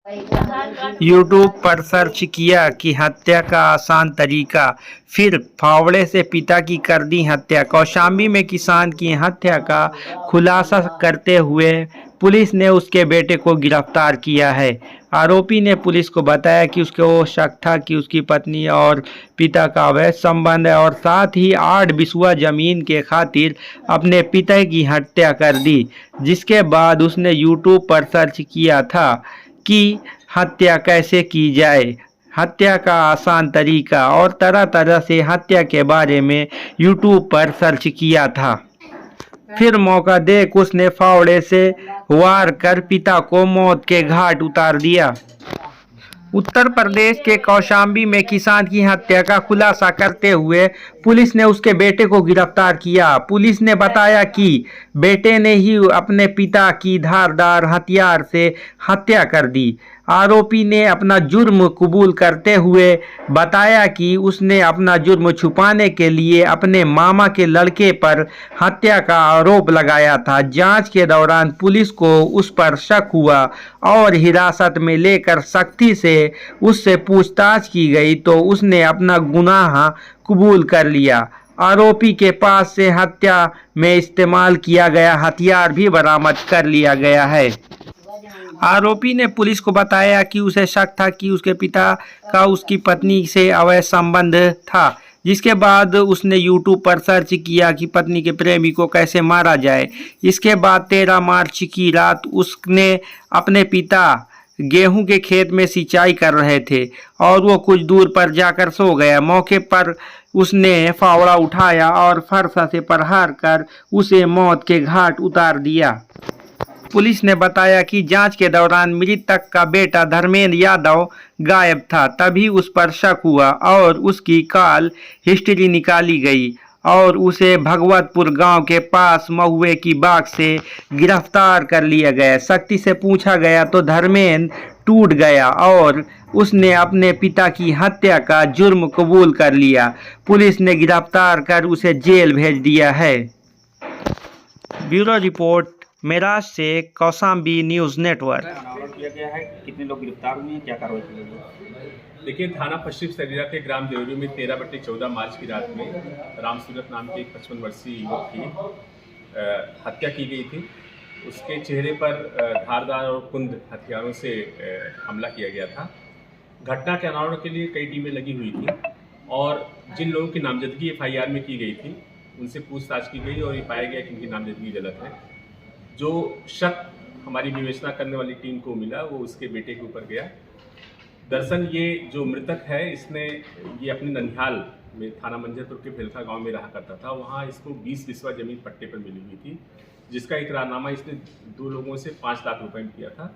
YouTube पर search किया कि हत्या का आसान तरीका, फिर फावड़े से पिता की कर दी हत्या। कौशाम्बी में किसान की हत्या का खुलासा करते हुए पुलिस ने उसके बेटे को गिरफ्तार किया है। आरोपी ने पुलिस को बताया कि उसको शक था कि उसकी पत्नी और पिता का अवैध संबंध है और साथ ही 8 बिस्वा जमीन के खातिर अपने पिता की हत्या कर दी। जिसके बाद उसने यूट्यूब पर सर्च किया था कि हत्या कैसे की जाए, हत्या का आसान तरीका, और तरह तरह से हत्या के बारे में यूट्यूब पर सर्च किया था। फिर मौका देख उसने फावड़े से वार कर पिता को मौत के घाट उतार दिया। उत्तर प्रदेश के कौशाम्बी में किसान की हत्या का खुलासा करते हुए पुलिस ने उसके बेटे को गिरफ्तार किया। पुलिस ने बताया कि बेटे ने ही अपने पिता की धारदार हथियार से हत्या कर दी। आरोपी ने अपना जुर्म कबूल करते हुए बताया कि उसने अपना जुर्म छुपाने के लिए अपने मामा के लड़के पर हत्या का आरोप लगाया था। जांच के दौरान पुलिस को उस पर शक हुआ और हिरासत में लेकर सख्ती से उससे पूछताछ की गई तो उसने अपना गुनाह कबूल कर लिया। आरोपी के पास से हत्या में इस्तेमाल किया गया हथियार भी बरामद कर लिया गया है। आरोपी ने पुलिस को बताया कि उसे शक था कि उसके पिता का उसकी पत्नी से अवैध संबंध था। जिसके बाद उसने यूट्यूब पर सर्च किया कि पत्नी के प्रेमी को कैसे मारा जाए। इसके बाद 13 मार्च की रात उसने अपने पिता गेहूं के खेत में सिंचाई कर रहे थे और वो कुछ दूर पर जाकर सो गया। मौके पर उसने फावड़ा उठाया और फरसा से प्रहार कर उसे मौत के घाट उतार दिया। पुलिस ने बताया कि जांच के दौरान मृतक का बेटा धर्मेंद्र यादव गायब था, तभी उस पर शक हुआ और उसकी कॉल हिस्ट्री निकाली गई और उसे भगवतपुर गांव के पास महुए की बाग से गिरफ्तार कर लिया गया। सख्ती से पूछा गया तो धर्मेंद्र टूट गया और उसने अपने पिता की हत्या का जुर्म कबूल कर लिया। पुलिस ने गिरफ्तार कर उसे जेल भेज दिया है। ब्यूरो रिपोर्ट मेराज से कौशाम्बी न्यूज़ नेटवर्क। किया गया है, कितने लोग गिरफ्तार हुए हैं, क्या कार्रवाई की गई? देखिए, थाना पश्चिम सरीरा के ग्राम देवरी में 13/14 मार्च की रात में राम सूरत नाम के एक 55 वर्षीय युवक की हत्या की गई थी। उसके चेहरे पर धारदार और कुंद हथियारों से हमला किया गया था। घटना के अनावरण के लिए कई टीमें लगी हुई थी और जिन लोगों की नामजदगी FIR में की गई थी उनसे पूछताछ की गई और ये पाया गया कि उनकी नामजदगी गलत है। जो शक हमारी विवेचना करने वाली टीम को मिला वो उसके बेटे के ऊपर गया। दरअसल ये जो मृतक है इसने ये अपने ननिहाल में थाना मंझरपुर के फेलखा गांव में रहा करता था। वहाँ इसको 20 बिस्वा जमीन पट्टे पर मिली हुई थी जिसका इकरारनामा इसने 2 लोगों से 5 लाख रुपए में किया था।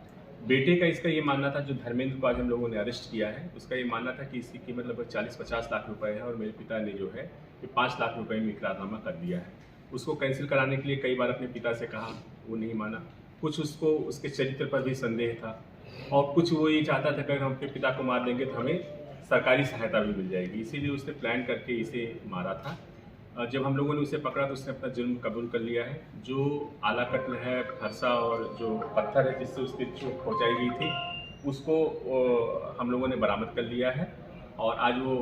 बेटे का इसका ये मानना था, जो धर्मेंद्र को आज हम लोगों ने अरेस्ट किया है, उसका ये मानना था कि इसकी कीमत लगभग 40-50 लाख रुपए है और मेरे पिता ने जो है ये 5 लाख रुपए में इकरारनामा कर दिया है। उसको कैंसिल कराने के लिए कई बार अपने पिता से कहा, वो नहीं माना। कुछ उसको उसके चरित्र पर भी संदेह था और कुछ वो ये चाहता था कि अगर हम अपने पिता को मार देंगे तो हमें सरकारी सहायता भी मिल जाएगी, इसीलिए उसने प्लान करके इसे मारा था। जब हम लोगों ने उसे पकड़ा तो उसने अपना जुर्म कबूल कर लिया है। जो आला कत्ल है, फरसा और जो पत्थर है जिससे उसकी चोट पहुँचाई गई थी उसको हम लोगों ने बरामद कर लिया है और आज वो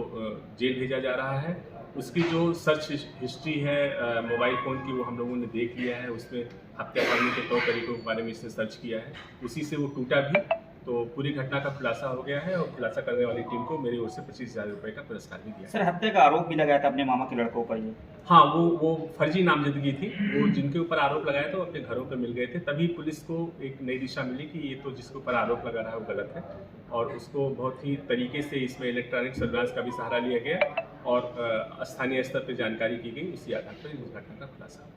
जेल भेजा जा रहा है। उसकी जो सर्च हिस्ट्री है मोबाइल फ़ोन की, वो हम लोगों ने देख लिया है। उसमें हत्या करने के 2 तरीकों के बारे में इसने सर्च किया है, उसी से वो टूटा भी। तो पूरी घटना का खुलासा हो गया है और खुलासा करने वाली टीम को मेरी ओर से 25,000 रुपये का पुरस्कार भी दिया। सर, हत्या का आरोप भी लगाया था अपने मामा के लड़कों पर ये? हाँ, वो फर्जी नामजदगी थी। वो जिनके ऊपर आरोप लगाया था वो अपने घरों पर मिल गए थे, तभी पुलिस को एक नई दिशा मिली कि ये तो जिसके ऊपर आरोप लगा रहा है वो गलत है और उसको बहुत ही तरीके से इसमें इलेक्ट्रॉनिक सर्विलांस का भी सहारा लिया गया और स्थानीय स्तर पर जानकारी की गई। उसी आधार पर इस घटना का खुलासा